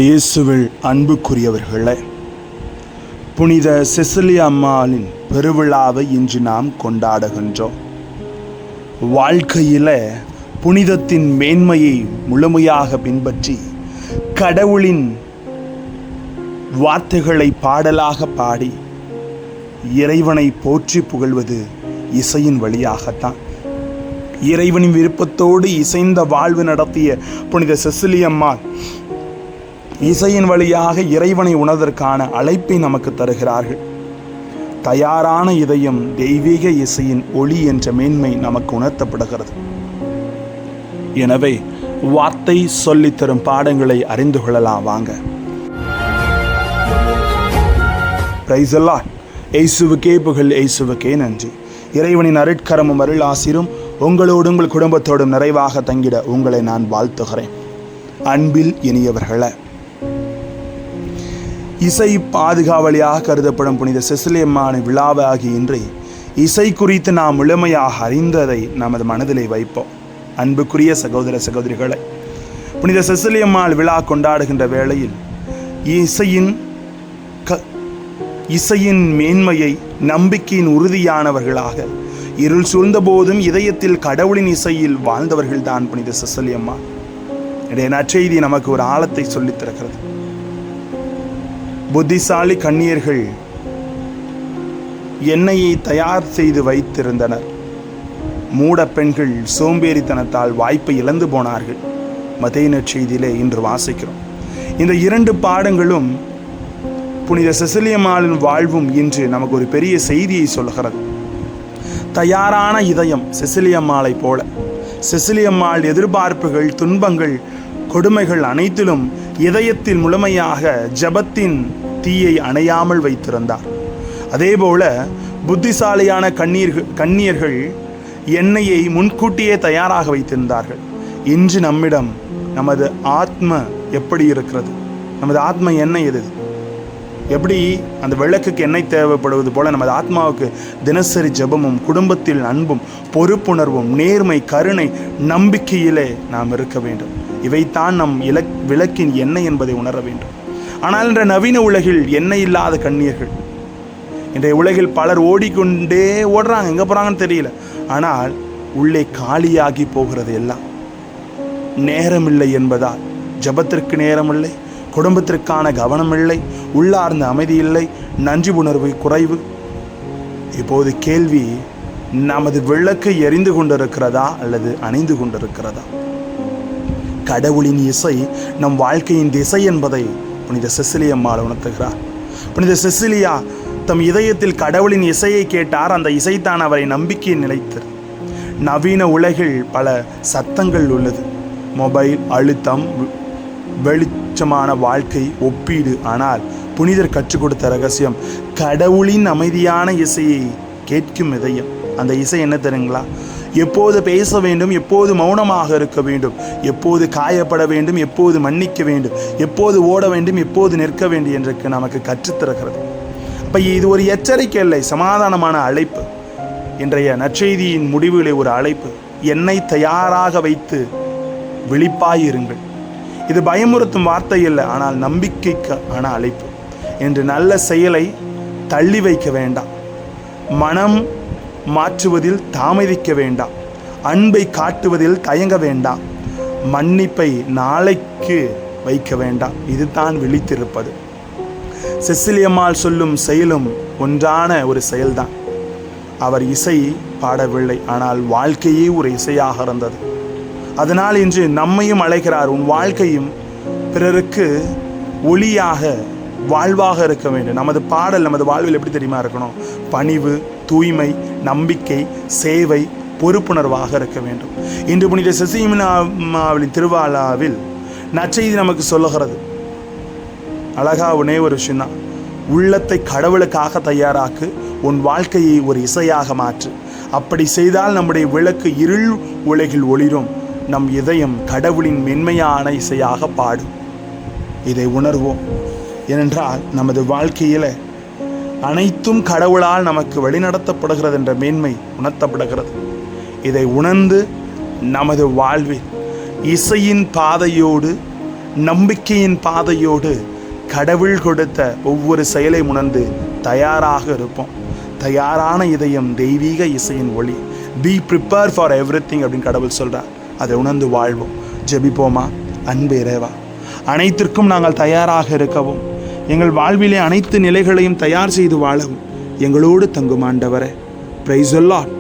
இயேசுவில் அன்புக்குரியவர்களே, புனித செசிலியா அம்மாளின் பெருவிழாவை இன்று நாம் கொண்டாடுகின்றோம். வாழ்க்கையில் புனிதத்தின் மேன்மையை முழுமையாக பின்பற்றி கடவுளின் வார்த்தைகளை பாடலாக பாடி இறைவனை போற்றி புகழ்வது இசையின் வழியாகத்தான். இறைவனின் விருப்பத்தோடு இசைந்த வாழ்வு நடத்திய புனித செசிலியா அம்மாள் இசையின் வழியாக இறைவனை உணர்வதற்கான அழைப்பை நமக்கு தருகிறார்கள். தயாரான இதயம் தெய்வீக இசையின் ஒளி என்ற மேன்மை நமக்கு உணர்த்தப்படுகிறது. எனவே வார்த்தை சொல்லித் தரும் பாடங்களை அறிந்து கொள்ளலாம் வாங்க. Praise the Lord. இயேசுவுக்கே புகழ், இயேசுவுக்கே நன்றி. இறைவனின் அருட்கரமும் அருள் ஆசீரும் உங்களோடும் உங்கள் குடும்பத்தோடும் நிறைவாக தங்கிட உங்களை நான் வாழ்த்துகிறேன். அன்பில் இனியவர்களே, இசை பாதுகாவலியாக கருதப்படும் புனித செசிலியா அம்மாளின் விழாவாகிய இன்று இசை குறித்து நாம் முழுமையாக அறிந்ததை நமது மனதிலே வைப்போம். அன்புக்குரிய சகோதர சகோதரிகளை, புனித செசிலியா அம்மாள் விழா கொண்டாடுகின்ற வேளையில் இசையின் மேன்மையை, நம்பிக்கையின் உறுதியானவர்களாக இருள் சூழ்ந்த போதும் இதயத்தில் கடவுளின் இசையில் வாழ்ந்தவர்கள் தான் புனித செசிலியா அம்மாள். இன்றைய நற்செய்தி நமக்கு ஒரு ஆழத்தை சொல்லித் தருகிறது. புத்திசாலி கன்னியர்கள் எண்ணெயை தயார் செய்து வைத்திருந்தனர். மூட பெண்கள் சோம்பேறித்தனத்தால் வாய்ப்பை இழந்து போனார்கள். மத்தேயு நற்செய்தியிலே இன்று வாசிக்கிறோம். இந்த இரண்டு பாடங்களும் புனித செசிலியா அம்மாளின் வாழ்வும் இன்று நமக்கு ஒரு பெரிய செய்தியை சொல்கிறது. தயாரான இதயம் செசிலியா அம்மாளை போல, செசிலியா அம்மாள் எதிர்பார்ப்புகள், துன்பங்கள், கொடுமைகள் அனைத்திலும் இதயத்தில் முழுமையாக ஜபத்தின் தீயை அணையாமல் வைத்திருந்தார். அதேபோல புத்திசாலியான கன்னியர்கள் எண்ணெயை முன்கூட்டியே தயாராக வைத்திருந்தார்கள். இன்று நம்மிடம் நமது ஆத்ம எப்படி இருக்கிறது? நமது ஆத்ம எண்ணெய் எது? எப்படி அந்த விளக்குக்கு எண்ணெய் தேவைப்படுவது போல நமது ஆத்மாவுக்கு தினசரி ஜபமும், குடும்பத்தில் அன்பும், பொறுப்புணர்வும், நேர்மை, கருணை, நம்பிக்கையிலே நாம் இருக்க வேண்டும். இவைத்தான் நம் விளக்கின் எண்ணெய் என்பதை உணர வேண்டும். ஆனால் இன்ற நவீன உலகில் எண்ணெய் இல்லாத கன்னியர்கள், இன்றைய உலகில் பலர் ஓடிக்கொண்டே ஓடுறாங்க, எங்கே போகிறாங்கன்னு தெரியல. ஆனால் உள்ளே காலியாகி போகிறது எல்லாம். நேரமில்லை என்பதால் ஜபத்திற்கு நேரமில்லை, குடும்பத்திற்கான கவனம் இல்லை, உள்ளார்ந்த அமைதி இல்லை, நன்றி உணர்வு குறைவு. இப்போது கேள்வி, நமது விளக்கு எரிந்து கொண்டிருக்கிறதா அல்லது அணைந்து கொண்டிருக்கிறதா? கடவுளின் இசை நம் வாழ்க்கையின் திசை என்பதை புனித செசிலியா அம்மாள் உணர்த்துகிறார். புனித செசிலியா தம் இதயத்தில் கடவுளின் இசையை கேட்டார். அந்த இசைத்தான் அவரை நம்பிக்கையை நிலைத்தது. நவீன உலகில் பல சத்தங்கள் உள்ளது. மொபைல், அழுத்தம், வெளிச்சமான வாழ்க்கை, ஒப்பீடு. ஆனால் புனிதர் கற்றுக் கொடுத்த ரகசியம் கடவுளின் அமைதியான இசையை கேட்கும் இதயம். அந்த இசை என்ன தெரியுங்களா? எப்போது பேச வேண்டும், எப்போது மௌனமாக இருக்க வேண்டும், எப்போது காயப்பட வேண்டும், எப்போது மன்னிக்க வேண்டும், எப்போது ஓட வேண்டும், எப்போது நிற்க வேண்டும் என்று நமக்கு கற்றுத்தருகிறது. அப்போ இது ஒரு எச்சரிக்கை இல்லை, சமாதானமான அழைப்பு. இன்றைய நற்செய்தியின் முடிவுகளை ஒரு அழைப்பு. எண்ணெய் தயாராக வைத்து விழிப்பாயிருங்கள். இது பயமுறுத்தும் வார்த்தை இல்லை, ஆனால் நம்பிக்கைக்கான அழைப்பு. என்று நல்ல செயலை தள்ளி வைக்க வேண்டாம், மனம் மாற்றுவதில் தாமதிக்க வேண்டாம், அன்பை காட்டுவதில் தயங்க வேண்டாம், மன்னிப்பை நாளைக்கு வைக்க வேண்டாம். இதுதான் விழித்திருப்பது. செசிலியா அம்மாள் சொல்லும் செயலும் ஒன்றான ஒரு செயல்தான். அவர் இசை பாடவில்லை, ஆனால் வாழ்க்கையே ஒரு இசையாக இருந்தது. அதனால் இன்று நம்மையும் அழைக்கிறார். உன் வாழ்க்கையும் பிறருக்கு ஒளியாக, வாழ்வாக இருக்க வேண்டும். நமது பாடல், நமது வாழ்வில் எப்படி தெரியுமா இருக்கணும்? பணிவு, தூய்மை, நம்பிக்கை, சேவை, பொறுப்புணர்வாக இருக்க வேண்டும். இன்று புனித செசிலியா அம்மாளின் திருவிழாவில் நற்செய்தி நமக்கு சொல்லுகிறது. அழகா ஒரே ஒரு விஷயம்தான். உள்ளத்தை கடவுளுக்காக தயாராக்கு, உன் வாழ்க்கையை ஒரு இசையாக மாற்று. அப்படி செய்தால் நம்முடைய விளக்கு இருள் உலகில் ஒளிரும், நம் இதயம் கடவுளின் மென்மையான இசையாக பாடும். இதை உணர்வோம். ஏனென்றால் நமது வாழ்க்கையில் அனைத்தும் கடவுளால் நமக்கு வழிநடத்தப்படுகிறது என்ற மேன்மை உணர்த்தப்படுகிறது. இதை உணர்ந்து நமது வாழ்வில் இசையின் பாதையோடு நம்பிக்கையின் பாதையோடு கடவுள் கொடுத்த ஒவ்வொரு செயலை உணர்ந்து தயாராக இருப்போம். தயாரான இதயம் தெய்வீக இசையின் ஒளி. பி ப்ரிப்பேர் ஃபார் எவ்ரிதிங் அப்படின்னு கடவுள் சொல்கிறார். அதை உணர்ந்து வாழ்வோம். ஜெபிப்போமா? அன்பு இறைவா, அனைத்திற்கும் நாங்கள் தயாராக இருக்கவும், எங்கள் வாழ்விலே அனைத்து நிலைகளையும் தயார் செய்து வாழவும் எங்களோடு தங்கும் ஆண்டவரே. Praise the Lord.